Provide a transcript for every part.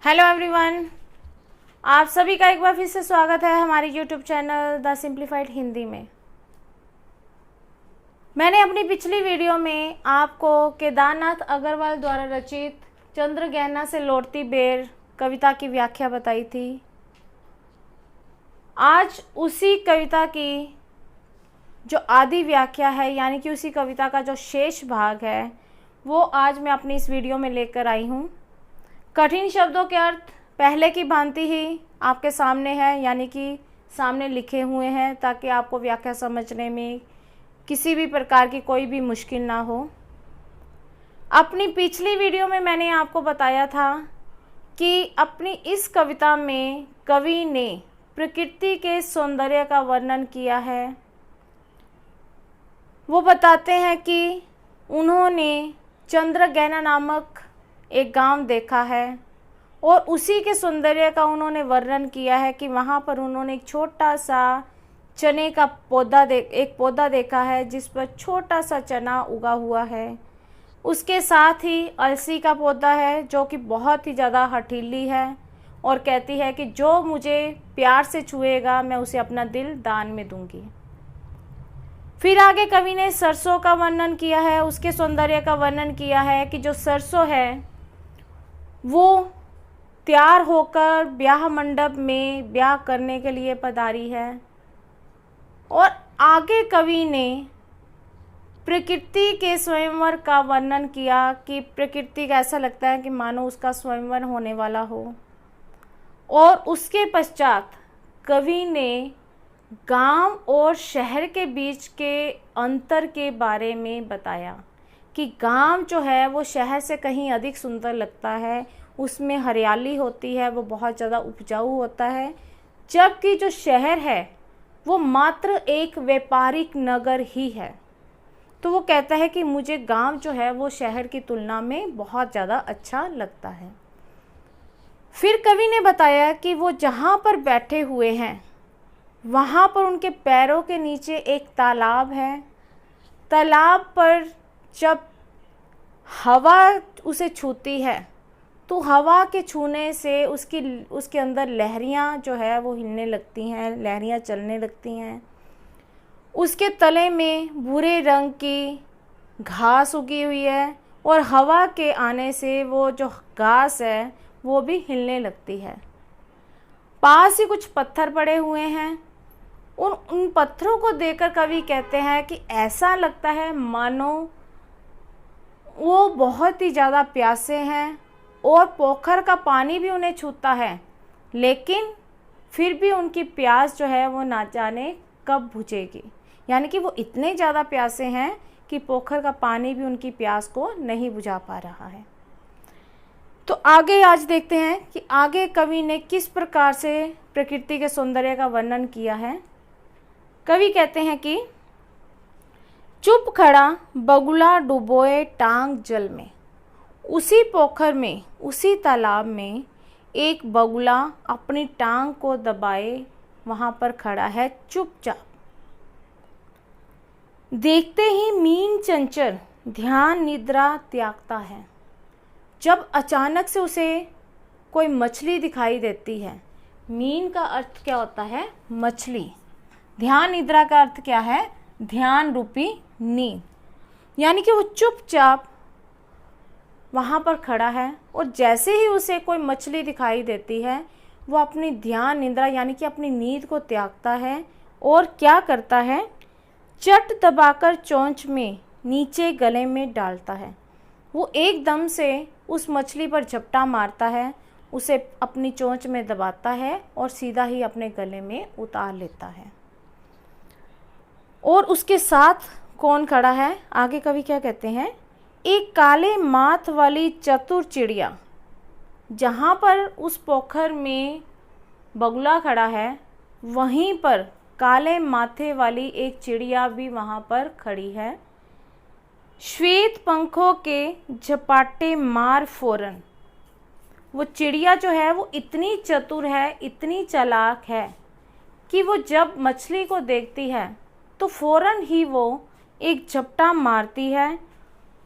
Hello everyone, आप सभी का एक बार फिर से स्वागत है हमारे YouTube channel the simplified Hindi में। मैंने अपनी पिछली वीडियो में आपको केदारनाथ अग्रवाल द्वारा रचित चंद्रगहना से लौटती बेर कविता की व्याख्या बताई थी। आज उसी कविता की जो आदि व्याख्या है, यानी कि उसी कविता का जो शेष भाग है, वो आज मैं अपनी इस वीडियो में लेकर आई हूँ। कठिन शब्दों के अर्थ पहले की भांति ही आपके सामने है, यानी कि सामने लिखे हुए हैं, ताकि आपको व्याख्या समझने में किसी भी प्रकार की कोई भी मुश्किल ना हो। अपनी पिछली वीडियो में मैंने आपको बताया था कि अपनी इस कविता में कवि ने प्रकृति के सौंदर्य का वर्णन किया है। वो बताते हैं कि उन्होंने चंद्रगहना नामक एक गांव देखा है और उसी के सौंदर्य का उन्होंने वर्णन किया है कि वहाँ पर उन्होंने एक छोटा सा चने का पौधा देखा है, जिस पर छोटा सा चना उगा हुआ है। उसके साथ ही अलसी का पौधा है, जो कि बहुत ही ज़्यादा हठीली है और कहती है कि जो मुझे प्यार से छुएगा मैं उसे अपना दिल दान में दूंगी। फिर आगे कवि ने सरसों का वर्णन किया है, उसके सौंदर्य का वर्णन किया है कि जो सरसों है वो तैयार होकर ब्याह मंडप में ब्याह करने के लिए पधारी है। और आगे कवि ने प्रकृति के स्वयंवर का वर्णन किया कि प्रकृति का ऐसा लगता है कि मानो उसका स्वयंवर होने वाला हो। और उसके पश्चात कवि ने गांव और शहर के बीच के अंतर के बारे में बताया कि गांव जो है वो शहर से कहीं अधिक सुंदर लगता है, उसमें हरियाली होती है, वो बहुत ज़्यादा उपजाऊ होता है, जबकि जो शहर है वो मात्र एक व्यापारिक नगर ही है। तो वो कहता है कि मुझे गांव जो है वो शहर की तुलना में बहुत ज़्यादा अच्छा लगता है। फिर कवि ने बताया कि वो जहाँ पर बैठे हुए हैं वहाँ पर उनके पैरों के नीचे एक तालाब है। तालाब पर जब हवा उसे छूती है तो हवा के छूने से उसके अंदर लहरियाँ जो है वो हिलने लगती हैं, लहरियाँ चलने लगती हैं। उसके तले में भूरे रंग की घास उगी हुई है और हवा के आने से वो जो घास है वो भी हिलने लगती है। पास ही कुछ पत्थर पड़े हुए हैं। उन पत्थरों को देखकर कवि कहते हैं कि ऐसा लगता है मानो वो बहुत ही ज़्यादा प्यासे हैं और पोखर का पानी भी उन्हें छूता है, लेकिन फिर भी उनकी प्यास जो है वो ना जाने कब बुझेगी। यानी कि वो इतने ज़्यादा प्यासे हैं कि पोखर का पानी भी उनकी प्यास को नहीं बुझा पा रहा है। तो आगे आज देखते हैं कि आगे कवि ने किस प्रकार से प्रकृति के सौंदर्य का वर्णन किया है। कवि कहते हैं कि चुप खड़ा बगुला डुबोए टांग जल में, उसी पोखर में उसी तालाब में एक बगुला अपनी टांग को दबाए वहाँ पर खड़ा है चुपचाप। देखते ही मीन चंचल ध्यान निद्रा त्यागता है। जब अचानक से उसे कोई मछली दिखाई देती है, मीन का अर्थ क्या होता है? मछली। ध्यान निद्रा का अर्थ क्या है? ध्यान रूपी नींद। यानी कि वो चुपचाप वहाँ पर खड़ा है और जैसे ही उसे कोई मछली दिखाई देती है वो अपनी ध्यान निद्रा यानी कि अपनी नींद को त्यागता है और क्या करता है? चट दबाकर चोंच में नीचे गले में डालता है। वो एकदम से उस मछली पर झपटा मारता है, उसे अपनी चोंच में दबाता है और सीधा ही अपने गले में उतार लेता है। और उसके साथ कौन खड़ा है? आगे कवि क्या कहते हैं? एक काले माथ वाली चतुर चिड़िया। जहाँ पर उस पोखर में बगुला खड़ा है, वहीं पर काले माथे वाली एक चिड़िया भी वहाँ पर खड़ी है। श्वेत पंखों के झपाटे मार फौरन। वो चिड़िया जो है वो इतनी चतुर है, इतनी चालाक है कि वो जब मछली को देखती है तो फौरन ही वो एक झपटा मारती है।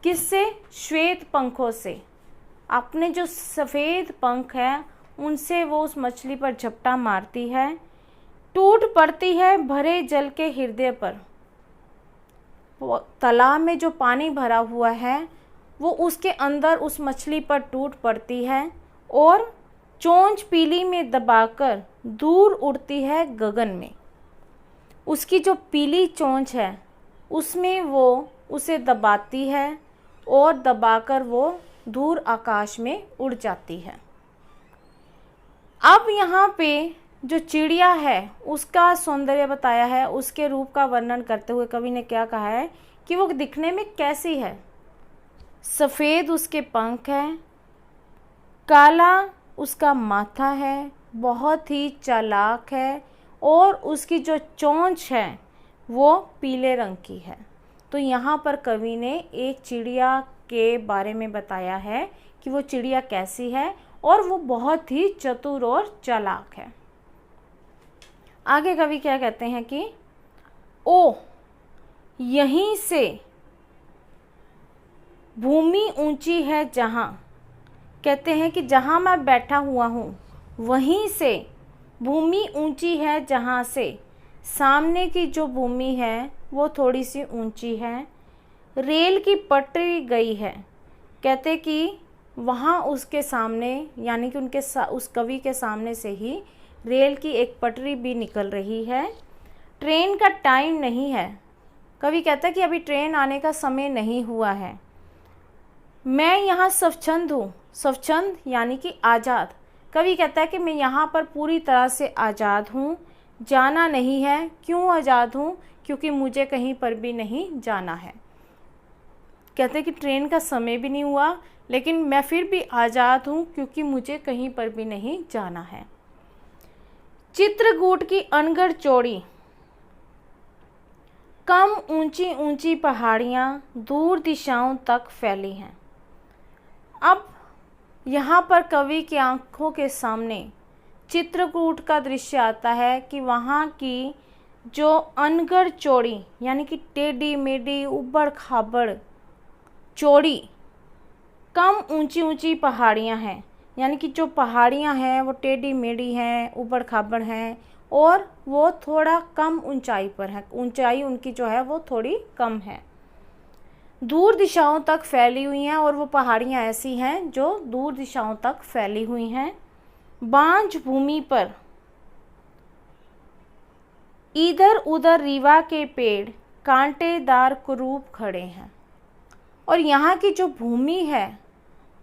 किससे? श्वेत पंखों से। अपने जो सफ़ेद पंख हैं उनसे वो उस मछली पर झपटा मारती है। टूट पड़ती है भरे जल के हृदय पर। तालाब में जो पानी भरा हुआ है वो उसके अंदर उस मछली पर टूट पड़ती है और चोंच पीली में दबाकर दूर उड़ती है गगन में। उसकी जो पीली चोंच है उसमें वो उसे दबाती है और दबाकर वो दूर आकाश में उड़ जाती है। अब यहाँ पे जो चिड़िया है उसका सौंदर्य बताया है, उसके रूप का वर्णन करते हुए कवि ने क्या कहा है कि वो दिखने में कैसी है। सफ़ेद उसके पंख हैं, काला उसका माथा है, बहुत ही चालाक है और उसकी जो चोंच है वो पीले रंग की है। तो यहाँ पर कवि ने एक चिड़िया के बारे में बताया है कि वो चिड़िया कैसी है और वो बहुत ही चतुर और चालाक है। आगे कवि क्या कहते हैं कि ओ यहीं से भूमि ऊंची है जहाँ, कहते हैं कि जहाँ मैं बैठा हुआ हूँ वहीं से भूमि ऊंची है, जहाँ से सामने की जो भूमि है वो थोड़ी सी ऊंची है। रेल की पटरी गई है, कहते कि वहाँ उसके सामने यानी कि उस कवि के सामने से ही रेल की एक पटरी भी निकल रही है। ट्रेन का टाइम नहीं है, कवि कहता है कि अभी ट्रेन आने का समय नहीं हुआ है। मैं यहाँ स्वच्छंद हूँ, स्वच्छंद यानी कि आज़ाद। कवि कहता है कि मैं यहाँ पर पूरी तरह से आज़ाद हूँ, जाना नहीं है। क्यों आज़ाद हूँ? क्योंकि मुझे कहीं पर भी नहीं जाना है। कहते हैं कि ट्रेन का समय भी नहीं हुआ लेकिन मैं फिर भी आज़ाद हूँ क्योंकि मुझे कहीं पर भी नहीं जाना है। चित्रकूट की अनगढ़ चौड़ी, कम ऊंची ऊंची पहाड़ियाँ दूर दिशाओं तक फैली हैं। अब यहाँ पर कवि की आंखों के सामने चित्रकूट का दृश्य आता है कि वहाँ की जो अनगढ़ चौड़ी यानी कि टेढ़ी मेढ़ी उबड़ खाबड़ चौड़ी कम ऊंची ऊंची पहाड़ियाँ हैं, यानी कि जो पहाड़ियाँ हैं वो टेढ़ी मेढ़ी हैं, उबड़ खाबड़ हैं और वो थोड़ा कम ऊंचाई पर है, ऊंचाई उनकी जो है वो थोड़ी कम है। दूर दिशाओं तक फैली हुई हैं और वो पहाड़ियाँ ऐसी हैं जो दूर दिशाओं तक फैली हुई हैं। बांझ भूमि पर इधर उधर रीवा के पेड़ कांटेदार कुरूप खड़े हैं और यहाँ की जो भूमि है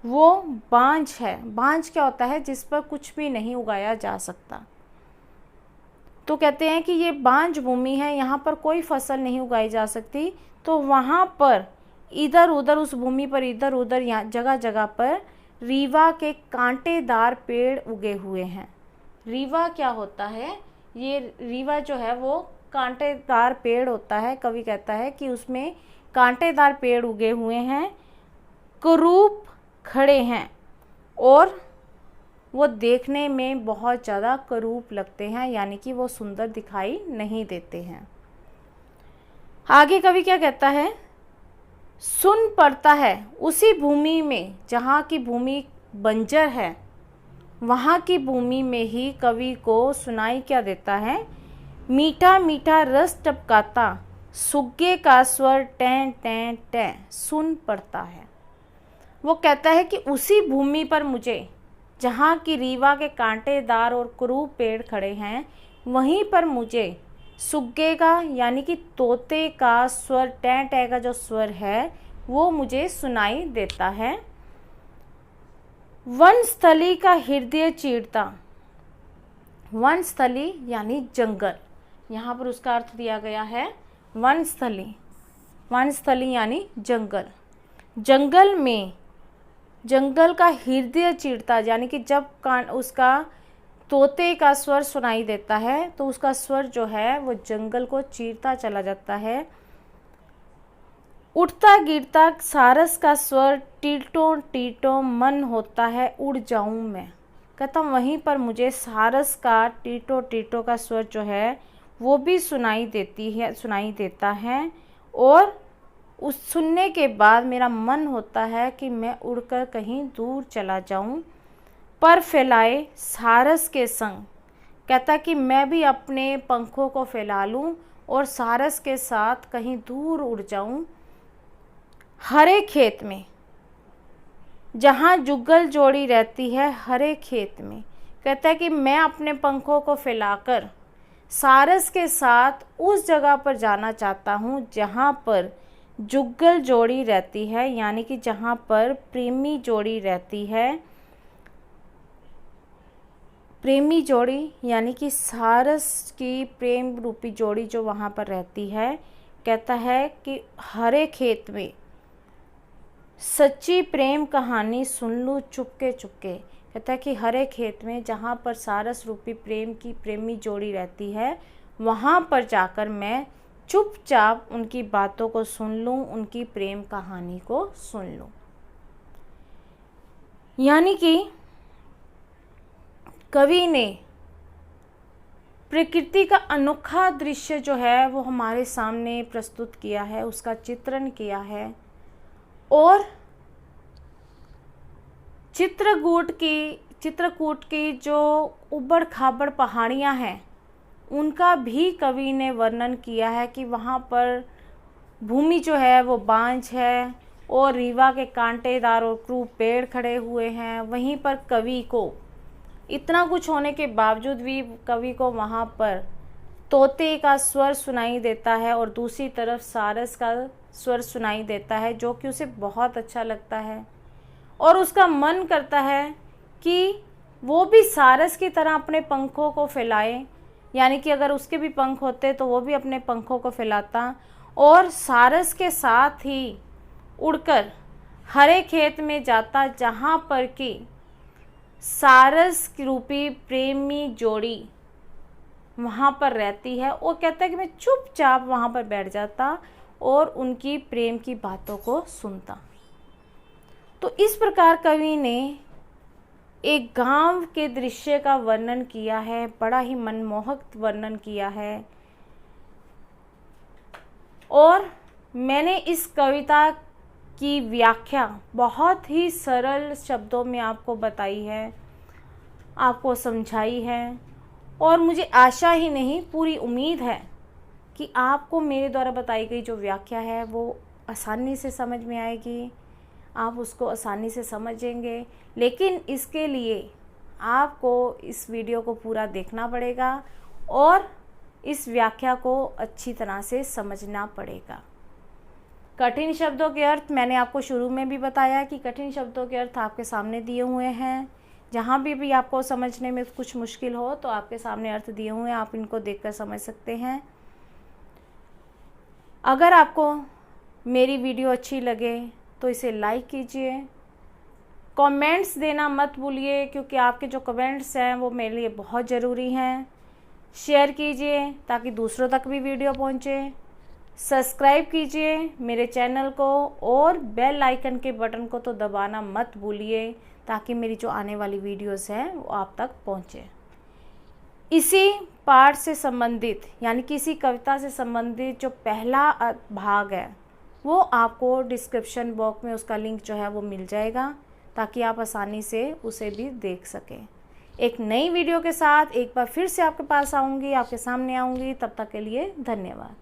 वो बांझ है। बांझ क्या होता है? जिस पर कुछ भी नहीं उगाया जा सकता। तो कहते हैं कि ये बांझ भूमि है, यहाँ पर कोई फसल नहीं उगाई जा सकती। तो वहाँ पर इधर उधर उस भूमि पर इधर उधर यहाँ जगह जगह पर रीवा के कांटेदार पेड़ उगे हुए हैं। रीवा क्या होता है? ये रीवा जो है वो कांटेदार पेड़ होता है। कवि कहता है कि उसमें कांटेदार पेड़ उगे हुए हैं, कुरूप खड़े हैं और वो देखने में बहुत ज़्यादा करूप लगते हैं, यानी कि वो सुंदर दिखाई नहीं देते हैं। आगे कवि क्या कहता है? सुन पड़ता है उसी भूमि में जहाँ की भूमि बंजर है, वहाँ की भूमि में ही कवि को सुनाई क्या देता है? मीठा मीठा रस टपकाता सुग्गे का स्वर टें टें टें सुन पड़ता है। वो कहता है कि उसी भूमि पर मुझे, जहाँ की रीवा के कांटेदार और कुरूप पेड़ खड़े हैं, वहीं पर मुझे सुग्गे का यानी कि तोते का स्वर, टें टें का जो स्वर है वो मुझे सुनाई देता है। वनस्थली का हृदय चीरता, वनस्थली यानी जंगल, यहाँ पर उसका अर्थ दिया गया है वनस्थली। वनस्थली यानी जंगल। जंगल में जंगल का हृदय चीरता यानी कि जब उसका तोते का स्वर सुनाई देता है तो उसका स्वर जो है वो जंगल को चीरता चला जाता है। उठता गिरता सारस का स्वर टीटो टीटो मन होता है उड़ जाऊं मैं। कहता वहीं पर मुझे सारस का टीटो टीटो का स्वर जो है वो भी सुनाई देता है और उस सुनने के बाद मेरा मन होता है कि मैं उड़कर कहीं दूर चला जाऊं, पर फैलाए सारस के संग। कहता कि मैं भी अपने पंखों को फैला लूं और सारस के साथ कहीं दूर उड़ जाऊं, हरे खेत में, जहाँ जुगल जोड़ी रहती है, हरे खेत में। कहता है कि मैं अपने पंखों को फैलाकर सारस के साथ उस जगह पर जाना चाहता हूँ जहाँ पर जुगल जोड़ी रहती है, यानी कि जहाँ पर प्रेमी जोड़ी रहती है। प्रेमी जोड़ी यानी कि सारस की प्रेम रूपी जोड़ी जो वहाँ पर रहती है। कहता है कि हरे खेत में सच्ची प्रेम कहानी सुन लूँ चुपके चुपके। कहता है कि हरे खेत में जहाँ पर सारस रूपी प्रेम की प्रेमी जोड़ी रहती है, वहाँ पर जाकर मैं चुपचाप उनकी बातों को सुन लूँ, उनकी प्रेम कहानी को सुन लूँ। यानी कि कवि ने प्रकृति का अनोखा दृश्य जो है वो हमारे सामने प्रस्तुत किया है, उसका चित्रण किया है। और चित्रकूट की जो उबड़ खाबड़ पहाड़ियाँ हैं, उनका भी कवि ने वर्णन किया है कि वहाँ पर भूमि जो है वो बांझ है और रीवा के कांटेदार और क्रूर पेड़ खड़े हुए हैं। वहीं पर कवि को इतना कुछ होने के बावजूद भी कवि को वहाँ पर तोते का स्वर सुनाई देता है और दूसरी तरफ सारस का स्वर सुनाई देता है, जो कि उसे बहुत अच्छा लगता है और उसका मन करता है कि वो भी सारस की तरह अपने पंखों को फैलाए। यानी कि अगर उसके भी पंख होते तो वो भी अपने पंखों को फैलाता और सारस के साथ ही उड़कर हरे खेत में जाता, जहाँ पर कि सारस रूपी प्रेमी जोड़ी वहाँ पर रहती है। और कहता है कि मैं चुपचाप वहाँ पर बैठ जाता और उनकी प्रेम की बातों को सुनता। तो इस प्रकार कवि ने एक गांव के दृश्य का वर्णन किया है, बड़ा ही मनमोहक वर्णन किया है। और मैंने इस कविता की व्याख्या बहुत ही सरल शब्दों में आपको बताई है, आपको समझाई है। और मुझे आशा ही नहीं, पूरी उम्मीद है कि आपको मेरे द्वारा बताई गई जो व्याख्या है वो आसानी से समझ में आएगी, आप उसको आसानी से समझेंगे। लेकिन इसके लिए आपको इस वीडियो को पूरा देखना पड़ेगा और इस व्याख्या को अच्छी तरह से समझना पड़ेगा। कठिन शब्दों के अर्थ मैंने आपको शुरू में भी बताया कि कठिन शब्दों के अर्थ आपके सामने दिए हुए हैं। जहाँ भी आपको समझने में कुछ मुश्किल हो तो आपके सामने अर्थ दिए हुए हैं, आप इनको देखकर समझ सकते हैं। अगर आपको मेरी वीडियो अच्छी लगे तो इसे लाइक कीजिए, कमेंट्स देना मत भूलिए, क्योंकि आपके जो कमेंट्स हैं वो मेरे लिए बहुत ज़रूरी हैं। शेयर कीजिए ताकि दूसरों तक भी वीडियो पहुंचे। सब्सक्राइब कीजिए मेरे चैनल को और बेल आइकन के बटन को तो दबाना मत भूलिए, ताकि मेरी जो आने वाली वीडियोस हैं वो आप तक पहुंचे। इसी पाठ से संबंधित यानी कि इसी कविता से संबंधित जो पहला भाग है वो आपको डिस्क्रिप्शन बॉक्स में उसका लिंक जो है वो मिल जाएगा, ताकि आप आसानी से उसे भी देख सकें। एक नई वीडियो के साथ एक बार फिर से आपके पास आऊँगी, आपके सामने आऊँगी। तब तक के लिए धन्यवाद।